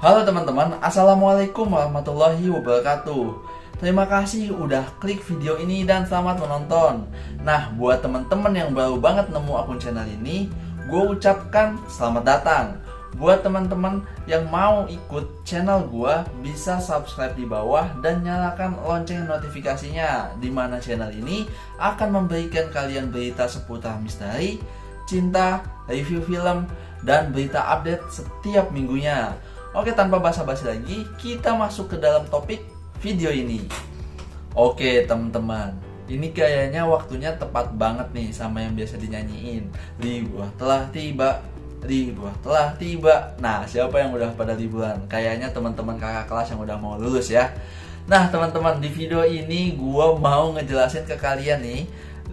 Halo teman-teman, Assalamualaikum warahmatullahi wabarakatuh. Terima kasih udah klik video ini dan selamat menonton. Nah, buat teman-teman yang baru banget nemu akun channel ini, gue ucapkan selamat datang. Buat teman-teman yang mau ikut channel gue, bisa subscribe di bawah dan nyalakan lonceng notifikasinya, di mana channel ini akan memberikan kalian berita seputar misteri, cinta, review film, dan berita update setiap minggunya. Oke, tanpa basa-basi lagi, kita masuk ke dalam topik video ini. Oke teman-teman, ini kayaknya waktunya tepat banget nih sama yang biasa dinyanyiin. Liburan telah tiba, liburan telah tiba. Nah, siapa yang udah pada liburan? Kayaknya teman-teman kakak kelas yang udah mau lulus ya. Nah teman-teman, di video ini gue mau ngejelasin ke kalian nih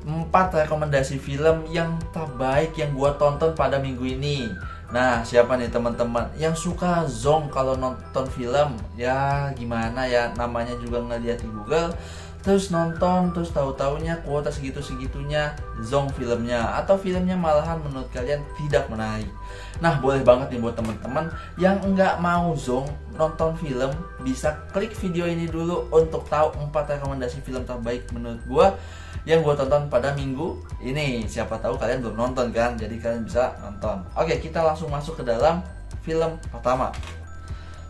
4 rekomendasi film yang terbaik yang gue tonton pada minggu ini. Nah, siapa nih teman-teman yang suka zonk kalau nonton film? Ya gimana ya, namanya juga ngeliat di Google, terus nonton, terus tahu-taunya kuota segitu-segitunya zonk filmnya, atau filmnya malahan menurut kalian tidak menarik. Nah, boleh banget nih buat teman-teman yang nggak mau zonk nonton film, bisa klik video ini dulu untuk tahu 4 rekomendasi film terbaik menurut gue yang gue tonton pada minggu ini. Siapa tahu kalian belum nonton kan, jadi kalian bisa nonton. Oke, kita langsung masuk ke dalam film pertama.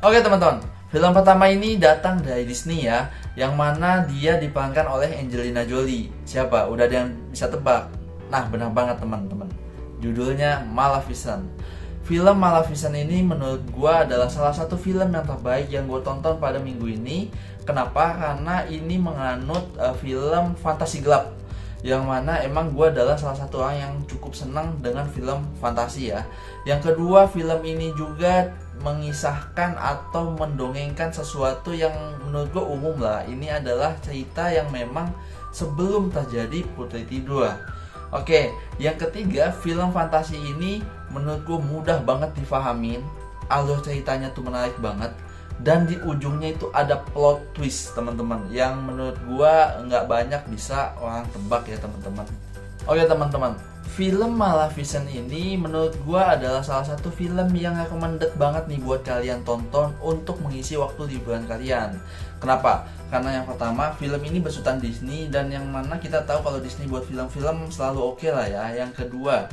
Oke teman-teman, film pertama ini datang dari Disney ya, yang mana dia diperankan oleh Angelina Jolie. Siapa? Udah ada yang bisa tebak? Nah, benar banget teman-teman, judulnya Maleficent. Film Maleficent ini menurut gue adalah salah satu film yang terbaik yang gue tonton pada minggu ini. Kenapa? Karena ini menganut film fantasi gelap, yang mana emang gue adalah salah satu orang yang cukup senang dengan film fantasi ya. Yang kedua, film ini juga mengisahkan atau mendongengkan sesuatu yang menurut gue umum lah. Ini adalah cerita yang memang sebelum terjadi Putri Tidur. Oke, yang ketiga, film fantasi ini menurut gue mudah banget difahamin. Alur ceritanya tuh menarik banget, dan di ujungnya itu ada plot twist teman-teman, yang menurut gue nggak banyak bisa orang tebak ya teman-teman. Oke teman-teman, film Maleficent ini menurut gue adalah salah satu film yang recommended banget nih buat kalian tonton untuk mengisi waktu liburan kalian. Kenapa? Karena yang pertama, film ini besutan Disney, dan yang mana kita tahu kalau Disney buat film-film selalu oke lah ya. Yang kedua,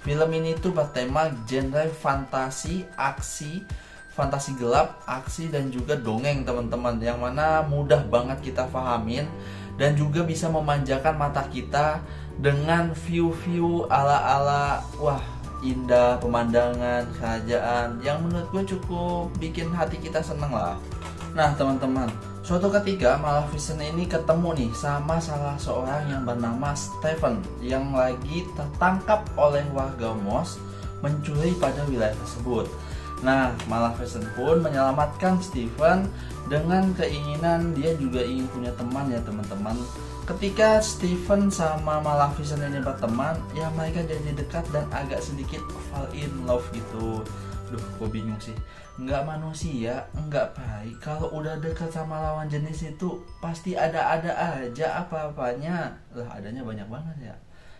film ini tuh bertema genre fantasi, aksi, fantasi gelap, aksi, dan juga dongeng teman-teman, yang mana mudah banget kita pahamin dan juga bisa memanjakan mata kita dengan view-view ala-ala wah indah, pemandangan kerajaan yang menurut gue cukup bikin hati kita seneng lah. Nah teman-teman, suatu ketika Maleficent ini ketemu nih sama salah seorang yang bernama Stephen, yang lagi tertangkap oleh warga Moss mencuri pada wilayah tersebut. Nah, Maleficent pun menyelamatkan Stephen dengan keinginan dia juga ingin punya teman ya teman-teman. Ketika Stephen sama Maleficent ini berteman, ya mereka jadi dekat dan agak sedikit fall in love gitu. Duh, gue bingung sih. Nggak manusia, nggak baik. Kalau udah dekat sama lawan jenis itu pasti ada-ada aja apa-apanya. Lah, adanya banyak banget ya.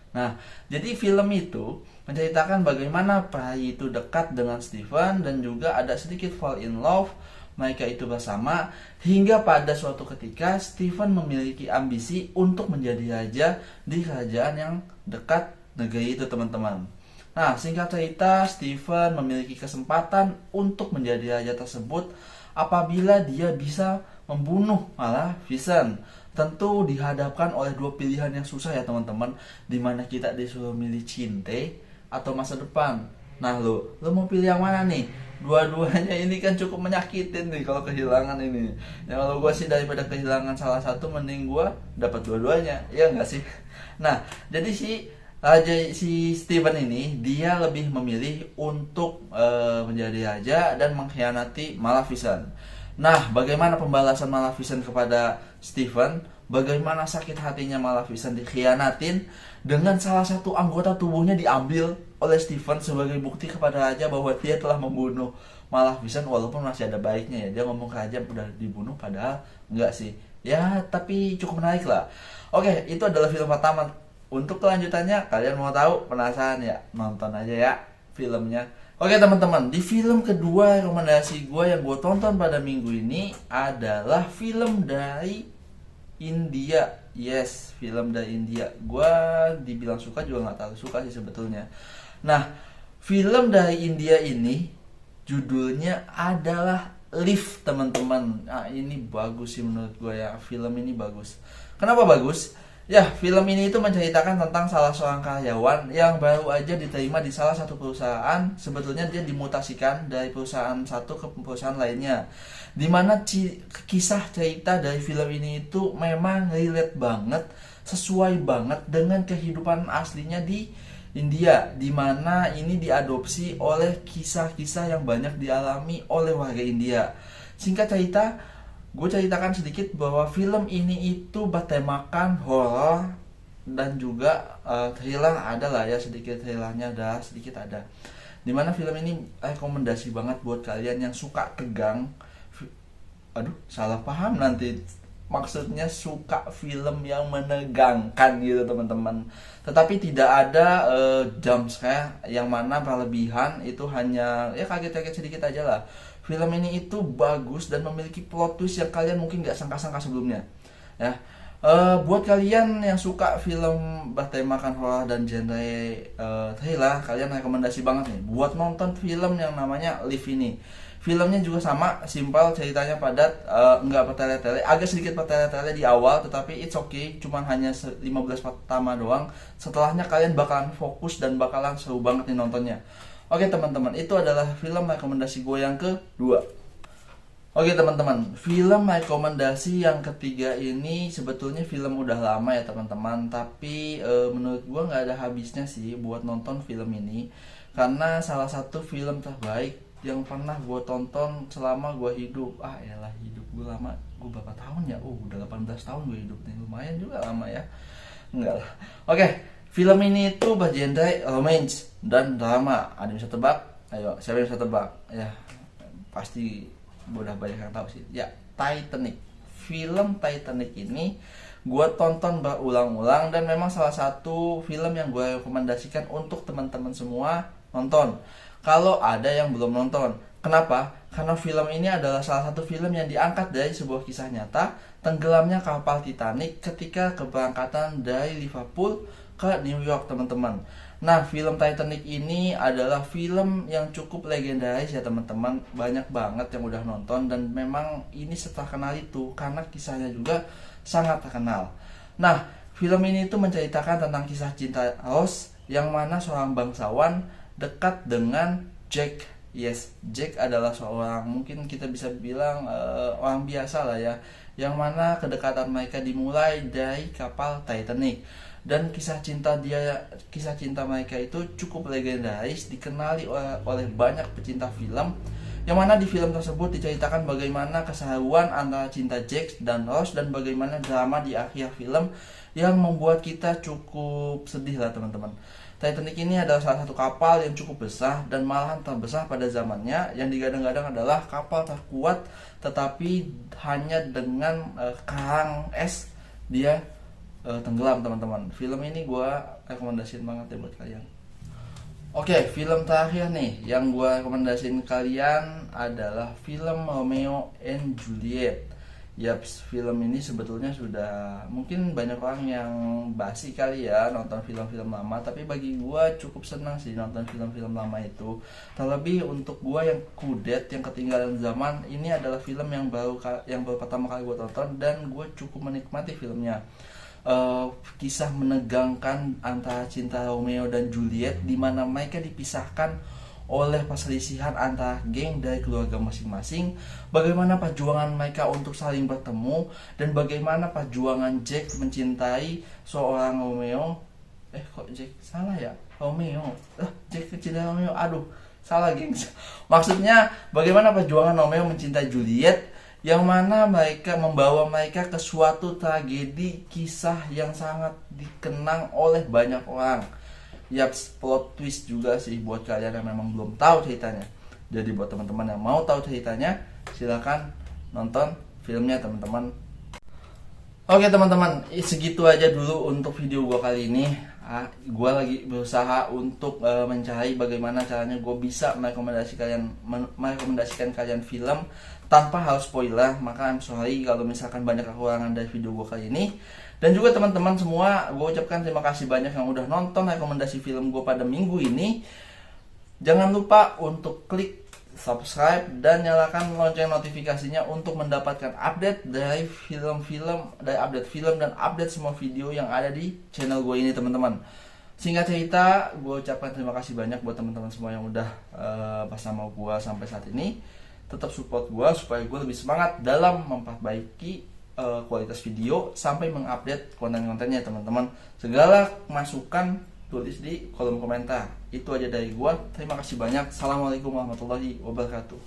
Nah, jadi film itu menceritakan bagaimana peri itu dekat dengan Stephen dan juga ada sedikit fall in love. Mereka itu bersama hingga pada suatu ketika Stephen memiliki ambisi untuk menjadi raja di kerajaan yang dekat negeri itu teman-teman. Nah, singkat cerita, Stephen memiliki kesempatan untuk menjadi raja tersebut apabila dia bisa membunuh Maleficent. Tentu dihadapkan oleh dua pilihan yang susah ya teman-teman, dimana kita disuruh milih cinta atau masa depan. Nah lo mau pilih yang mana nih? Dua-duanya ini kan cukup menyakitin nih kalau kehilangan ini. Ya kalau gue sih daripada kehilangan salah satu, mending gue dapat dua-duanya, ya nggak sih? Nah, jadi si Stephen ini dia lebih memilih untuk menjadi raja dan mengkhianati Maleficent. Nah, bagaimana pembalasan Maleficent kepada Stephen? Bagaimana sakit hatinya Maleficent dikhianatin dengan salah satu anggota tubuhnya diambil oleh Stephen sebagai bukti kepada raja bahwa dia telah membunuh Maleficent, walaupun masih ada baiknya ya. Dia ngomong ke raja udah dibunuh padahal enggak sih. Ya, tapi cukup menarik lah. Oke, itu adalah film pertama. Untuk kelanjutannya kalian mau tahu, penasaran ya? Nonton aja ya filmnya. Oke teman-teman, di film kedua rekomendasi gue yang gue tonton pada minggu ini adalah film dari India. Yes, film dari India. Gue dibilang suka juga nggak terlalu suka sih sebetulnya. Nah, film dari India ini judulnya adalah Lift teman-teman. Nah, ini bagus sih menurut gue ya. Film ini bagus. Kenapa bagus? Ya, film ini itu menceritakan tentang salah seorang karyawan yang baru aja diterima di salah satu perusahaan. Sebetulnya dia dimutasikan dari perusahaan satu ke perusahaan lainnya. Dimana kisah cerita dari film ini itu memang relate banget, sesuai banget dengan kehidupan aslinya di India, dimana ini diadopsi oleh kisah-kisah yang banyak dialami oleh warga India. Singkat cerita, gue ceritakan sedikit bahwa film ini itu bertemakan horor dan juga thriller, ada lah ya, sedikit thrillernya ada, sedikit ada. Dimana film ini rekomendasi banget buat kalian yang suka tegang. Aduh, salah paham nanti. Maksudnya suka film yang menegangkan gitu teman-teman. Tetapi tidak ada jump scare yang mana berlebihan, itu hanya ya kaget-kaget sedikit aja lah. Film ini itu bagus dan memiliki plot twist yang kalian mungkin gak sangka-sangka sebelumnya. Ya, buat kalian yang suka film bertemakan horor dan genre thriller, kalian rekomendasi banget nih buat nonton film yang namanya Live ini. Filmnya juga sama, simpel, ceritanya padat, nggak bertele-tele, agak sedikit bertele-tele di awal, tetapi it's okay, cuman hanya 15 pertama doang. Setelahnya kalian bakalan fokus dan bakalan seru banget nih nontonnya. Oke teman-teman, itu adalah film rekomendasi gue yang kedua. Oke teman-teman, film rekomendasi yang ketiga ini sebetulnya film udah lama ya teman-teman, tapi menurut gue nggak ada habisnya sih buat nonton film ini, karena salah satu film terbaik yang pernah gue tonton selama gue hidup. Yalah, hidup gue lama, gue berapa tahun ya? Udah 18 tahun gue hidup nih, lumayan juga lama ya. Enggak lah. Oke, film ini itu bergenre romance dan drama. Ada yang bisa tebak? Ayo, siapa yang bisa tebak? Ya, pasti udah banyak yang tahu sih. Ya, Titanic. Film Titanic ini gue tonton berulang-ulang dan memang salah satu film yang gue rekomendasikan untuk teman-teman semua nonton kalau ada yang belum nonton. Kenapa? Karena film ini adalah salah satu film yang diangkat dari sebuah kisah nyata tenggelamnya kapal Titanic ketika keberangkatan dari Liverpool ke New York teman-teman. Nah, film Titanic ini adalah film yang cukup legendaris ya teman-teman. Banyak banget yang udah nonton dan memang ini terkenal itu karena kisahnya juga sangat terkenal. Nah, film ini itu menceritakan tentang kisah cinta Rose yang mana seorang bangsawan dekat dengan Jack. Yes, Jack adalah seorang, mungkin kita bisa bilang orang biasa lah ya, yang mana kedekatan mereka dimulai dari kapal Titanic. Dan kisah cinta mereka itu cukup legendaris, dikenali oleh banyak pecinta film. Yang mana di film tersebut diceritakan bagaimana keseruan antara cinta Jack dan Rose dan bagaimana drama di akhir film yang membuat kita cukup sedih lah teman-teman. Titanic ini adalah salah satu kapal yang cukup besar dan malahan terbesar pada zamannya, yang digadang-gadang adalah kapal terkuat, tetapi hanya dengan karang es dia tenggelam teman-teman. Film ini gue rekomendasiin banget ya buat kalian. Oke, film terakhir nih yang gue rekomendasiin kalian adalah film Romeo and Juliet. Yaps, film ini sebetulnya sudah mungkin banyak orang yang basi kali ya nonton film-film lama, tapi bagi gue cukup senang sih nonton film-film lama itu. Terlebih untuk gue yang kudet, yang ketinggalan zaman, ini adalah film yang baru pertama kali gue tonton dan gue cukup menikmati filmnya. Kisah menegangkan antara cinta Romeo dan Juliet, di mana mereka dipisahkan oleh perselisihan antara geng dari keluarga masing-masing, bagaimana perjuangan mereka untuk saling bertemu, dan bagaimana perjuangan Jack mencintai seorang Romeo. Kok Jack salah ya? Romeo. Jack mencintai Romeo. Aduh, salah gengs. Maksudnya bagaimana perjuangan Romeo mencintai Juliet, yang mana mereka membawa mereka ke suatu tragedi kisah yang sangat dikenang oleh banyak orang. Yaps, plot twist juga sih buat kalian yang memang belum tahu ceritanya. Jadi buat teman-teman yang mau tahu ceritanya, silakan nonton filmnya teman-teman. Oke teman-teman, segitu aja dulu untuk video gua kali ini. gue lagi berusaha untuk mencari bagaimana caranya gue bisa merekomendasikan kalian film tanpa harus spoiler. Maka I'm sorry kalau misalkan banyak kekurangan dari video gue kali ini. Dan juga teman-teman semua, gue ucapkan terima kasih banyak yang udah nonton rekomendasi film gue pada minggu ini. Jangan lupa untuk klik subscribe dan nyalakan lonceng notifikasinya untuk mendapatkan update dari update film dan update semua video yang ada di channel gue ini teman-teman. Singkat cerita, gue ucapkan terima kasih banyak buat teman-teman semua yang udah bersama gue sampai saat ini. Tetap support gue supaya gue lebih semangat dalam memperbaiki kualitas video sampai mengupdate konten-kontennya teman-teman. Segala masukan tulis di kolom komentar. Itu aja dari gua. Terima kasih banyak. Assalamualaikum warahmatullahi wabarakatuh.